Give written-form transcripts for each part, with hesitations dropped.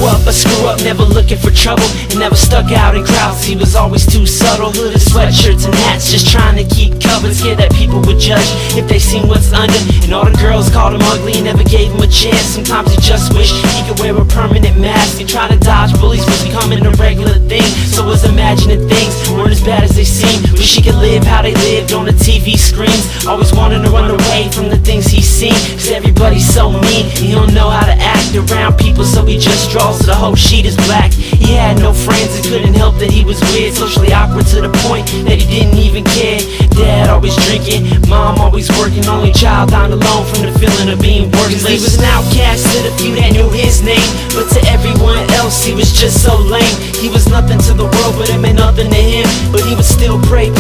up, a screw up, never looking for trouble, and never stuck out in crowds. He was always too subtle. Hooded sweatshirts and hats, just trying to keep covered, scared that people would judge if they seen what's under. And all the girls called him ugly and never gave him a chance. Sometimes he just wished he could wear a permanent mask, and try to dodge bullies was becoming a regular thing. So was imagining things weren't as bad as they seemed. Wish he could live how they lived on the TV screens. Always wanting to run away from the things he's seen, cause everybody's so mean. He don't know how to act around people, so he just draws to the whole sheet is black. He had no friends and couldn't help that he was weird, socially awkward to the point that he didn't even care. Dad always drinking, mom always working, only child down alone from the feeling of being worthless. He was an outcast to the few that knew his name, but to everyone else he was just so lame. He was nothing to the world, but it meant nothing to him. But he would still pray,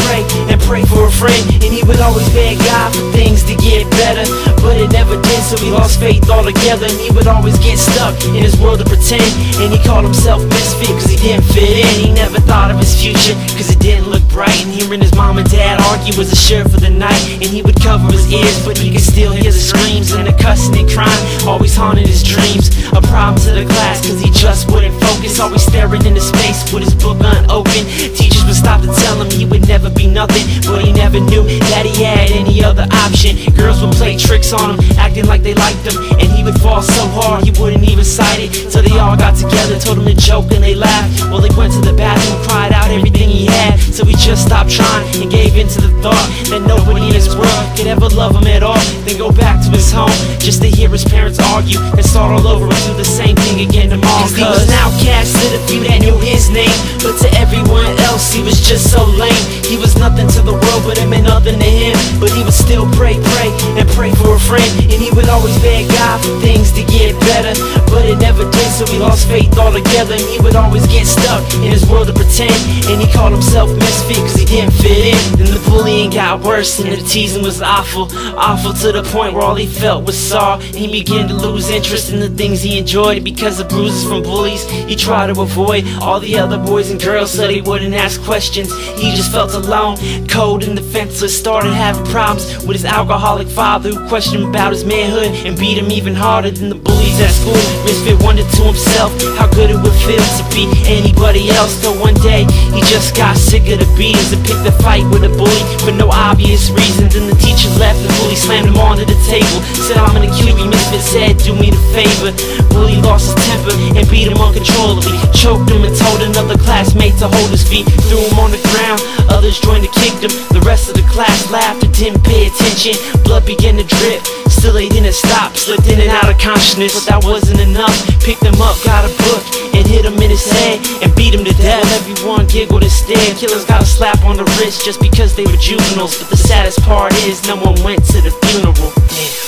and pray for a friend. And he would always beg God for things to get better, but it never did, so he lost faith altogether. And he would always get stuck in his world to pretend, and he called himself Misfit cause he didn't fit in. He never thought of his future cause it didn't look bright, and hearing his mom and dad argue was a shirt for the night. And he would cover his ears, but he could still hear the screams and the cussing and crying, always haunting his dreams. A problem to the class cause he just wouldn't focus, always staring into space with his book unopened. Teachers would stop to tell him he would never be nothing, but he never knew that he had any other option. Girls would play tricks on him, acting like they liked him, and he would fall so hard he wouldn't even sight it. Till they all got together, told him to joke and they laughed. Well, they went to the bathroom, cried out everything he had, so he just stopped trying and gave in to the thought that nobody in his world could ever love him at all. Then go back to his home just to hear his parents argue and start all over and do the same thing again tomorrow. Cause he was an outcast to the few that knew his name, but to everyone else he was just so lame. He was nothing to the world, but it meant nothing to him. But he would still pray, and pray for a friend. And he would always beg God for things to get better, but it never did, so he lost faith altogether. And he would always get stuck in his world to pretend, and he called himself Misfit cause he didn't fit in. Then the bullying got worse and the teasing was awful, awful to the point where all he felt was sorrow. He began to lose interest in the things he enjoyed because of bruises from bullies. He tried to avoid all the other boys and girls so they wouldn't ask questions. He just felt alone, cold and defenseless. Started having problems with his alcoholic father, who questioned him about his manhood and beat him even harder than the bullies at school. Misfit wondered to himself how good it would feel to be anybody else, till one day he just got sick of the beatings and picked a fight with a bully for no obvious reasons. And the teacher left, the bully slammed him onto the table, said, "I'm gonna kill you." Misfit said, "Do me the favor." Bully lost his temper and beat him uncontrollably, choked him and told another classmate to hold his feet, threw him on the ground. Others joined and kicked him. The rest of the class laughed and didn't pay attention. Blood began to drip, still they didn't stop. Slipped in and out of consciousness, but that wasn't enough. Picked him up, got a book, and hit him in his head and beat him to death. Everyone giggled and stared. Killers got a slap on the wrist just because they were juveniles, but the saddest part is no one went to the funeral. Damn.